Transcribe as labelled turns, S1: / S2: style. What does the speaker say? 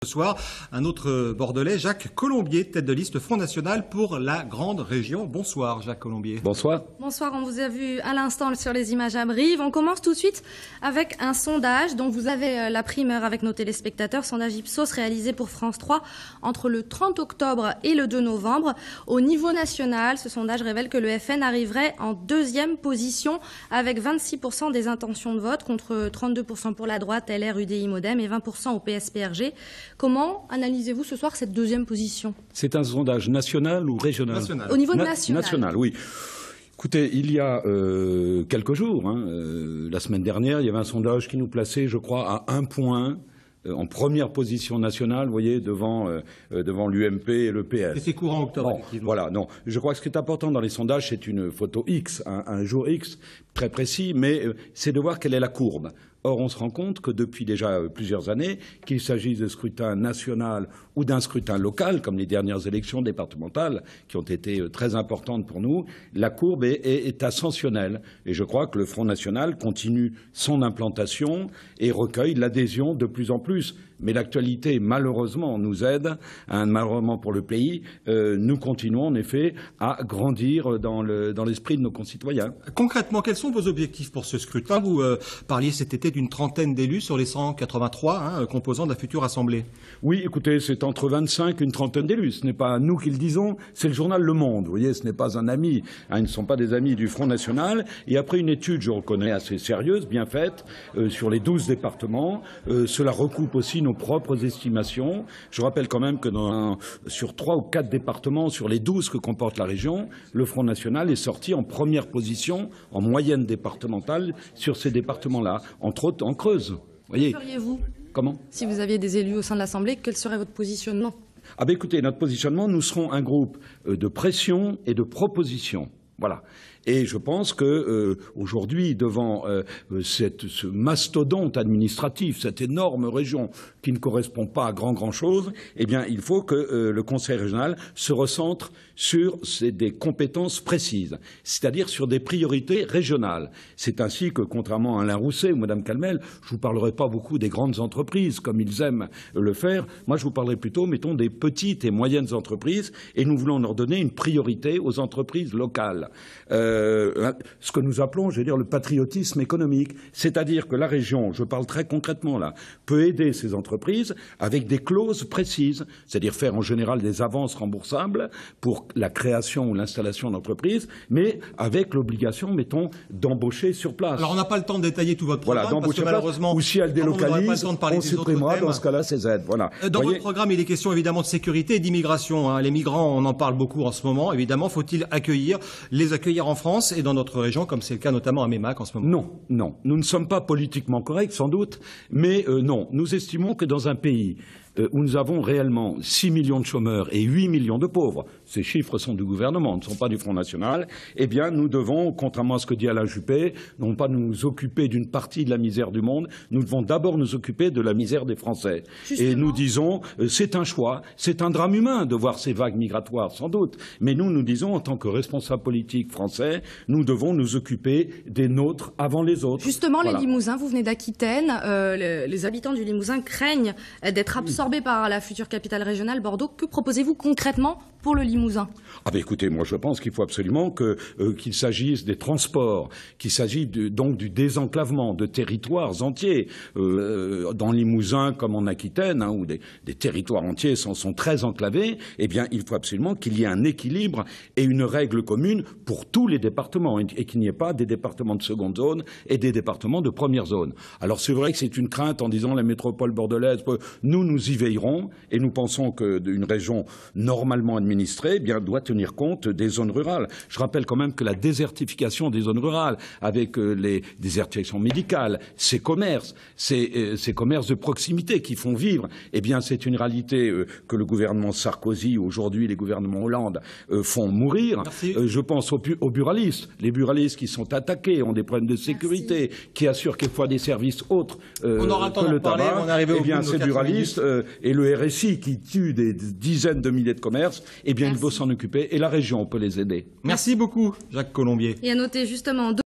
S1: Ce soir, un autre Bordelais, Jacques Colombier, tête de liste Front National pour la grande région. Bonsoir Jacques Colombier.
S2: Bonsoir.
S3: Bonsoir, on vous a vu à l'instant sur les images à Brive. On commence tout de suite avec un sondage dont vous avez la primeur avec nos téléspectateurs. Sondage Ipsos réalisé pour France 3 entre le 30 octobre et le 2 novembre. Au niveau national, ce sondage révèle que le FN arriverait en deuxième position avec 26% des intentions de vote contre 32% pour la droite, LR, UDI, Modem et 20% au PSPRG. Comment analysez-vous ce soir cette deuxième position?
S2: C'est un sondage national ou régional?
S1: National.
S3: Au niveau national.
S2: National, oui. Écoutez, il y a quelques jours, la semaine dernière, il y avait un sondage qui nous plaçait, je crois, à 1 point en première position nationale, vous voyez, devant l'UMP et le PS.
S1: C'était courant octobre,
S2: bon,
S1: effectivement.
S2: Voilà, non. Je crois que ce qui est important dans les sondages, c'est une photo X, un jour X, très précis, mais c'est de voir quelle est la courbe. Or, on se rend compte que depuis déjà plusieurs années, qu'il s'agisse de scrutin national ou d'un scrutin local, comme les dernières élections départementales, qui ont été très importantes pour nous, la courbe est ascensionnelle. Et je crois que le Front National continue son implantation et recueille l'adhésion de plus en plus. Mais l'actualité, malheureusement, nous aide, malheureusement pour le pays. Nous continuons, en effet, à grandir dans l'esprit de nos concitoyens.
S1: Concrètement, quels sont vos objectifs pour ce scrutin? Vous parliez cet été d'une trentaine d'élus sur les 183 composants de la future Assemblée.
S2: Oui, écoutez, c'est entre 25 et une trentaine d'élus. Ce n'est pas nous qui le disons, c'est le journal Le Monde. Vous voyez, ce n'est pas un ami, ils ne sont pas des amis du Front National. Et après une étude, je reconnais, assez sérieuse, bien faite, sur les 12 départements, cela recoupe aussi nos propres estimations. Je rappelle quand même que sur 3 ou 4 départements, sur les 12 que comporte la région, le Front National est sorti en première position, en moyenne départementale, sur ces départements-là, entre autres en Creuse. Voyez.
S3: Que feriez-vous?
S2: Comment?
S3: Si vous aviez des élus au sein de l'Assemblée, quel serait votre positionnement?
S2: Ah ben écoutez, notre positionnement, nous serons un groupe de pression et de proposition. Voilà. Et je pense que aujourd'hui, devant ce mastodonte administratif, cette énorme région qui ne correspond pas à grand-chose, eh bien, il faut que le Conseil régional se recentre sur des compétences précises, c'est-à-dire sur des priorités régionales. C'est ainsi que, contrairement à Alain Rousset ou Mme Calmel, je ne vous parlerai pas beaucoup des grandes entreprises, comme ils aiment le faire. Moi, je vous parlerai plutôt, mettons, des petites et moyennes entreprises, et nous voulons leur donner une priorité aux entreprises locales. Ce que nous appelons, je veux dire, le patriotisme économique. C'est-à-dire que la région, je parle très concrètement là, peut aider ces entreprises avec des clauses précises, c'est-à-dire faire en général des avances remboursables pour la création ou l'installation d'entreprises, mais avec l'obligation, mettons, d'embaucher sur place.
S1: Alors on n'a pas le temps de détailler tout votre programme,
S2: voilà,
S1: parce que malheureusement,
S2: ou si elle délocalise, on supprimera dans ce cas-là ces aides. Voilà.
S1: Dans votre programme, il est question évidemment de sécurité et d'immigration. Les migrants, on en parle beaucoup en ce moment. Évidemment, faut-il les accueillir en France et dans notre région, comme c'est le cas notamment à Meymac en ce moment?
S2: Non, non. Nous ne sommes pas politiquement corrects, sans doute, mais non. Nous estimons que dans un pays où nous avons réellement 6 millions de chômeurs et 8 millions de pauvres, ces chiffres sont du gouvernement, ne sont pas du Front National, eh bien nous devons, contrairement à ce que dit Alain Juppé, non pas nous occuper d'une partie de la misère du monde, nous devons d'abord nous occuper de la misère des Français. Justement. Et nous disons, c'est un choix, c'est un drame humain de voir ces vagues migratoires, sans doute, mais nous disons, en tant que responsables politiques français, nous devons nous occuper des nôtres avant les autres.
S3: Justement, voilà. Les Limousins, vous venez d'Aquitaine, les habitants du Limousin craignent d'être absorbés par la future capitale régionale Bordeaux. Que proposez-vous concrètement pour le Limousin?
S2: Ah ben écoutez, moi je pense qu'il faut absolument qu'il s'agisse des transports, qu'il s'agisse donc du désenclavement de territoires entiers, dans le Limousin comme en Aquitaine, où des territoires entiers sont très enclavés. Eh bien, il faut absolument qu'il y ait un équilibre et une règle commune pour tous les départements et qu'il n'y ait pas des départements de seconde zone et des départements de première zone. Alors c'est vrai que c'est une crainte en disant la métropole bordelaise, nous y veillerons et nous pensons qu'une région normalement administrée doit tenir compte des zones rurales. Je rappelle quand même que la désertification des zones rurales, avec les désertifications médicales, ces commerces de proximité qui font vivre, eh bien c'est une réalité que le gouvernement Sarkozy, aujourd'hui les gouvernements Hollande, font mourir. Je pense aux buralistes. Les buralistes qui sont attaqués, ont des problèmes de sécurité, qui assurent quelquefois des services autres que le tabac. Eh bien ces buralistes et le RSI qui tue des dizaines de milliers de commerces, eh bien il faut s'en occuper et la région peut les aider.
S1: Merci beaucoup Jacques Colombier.
S3: Et à noter justement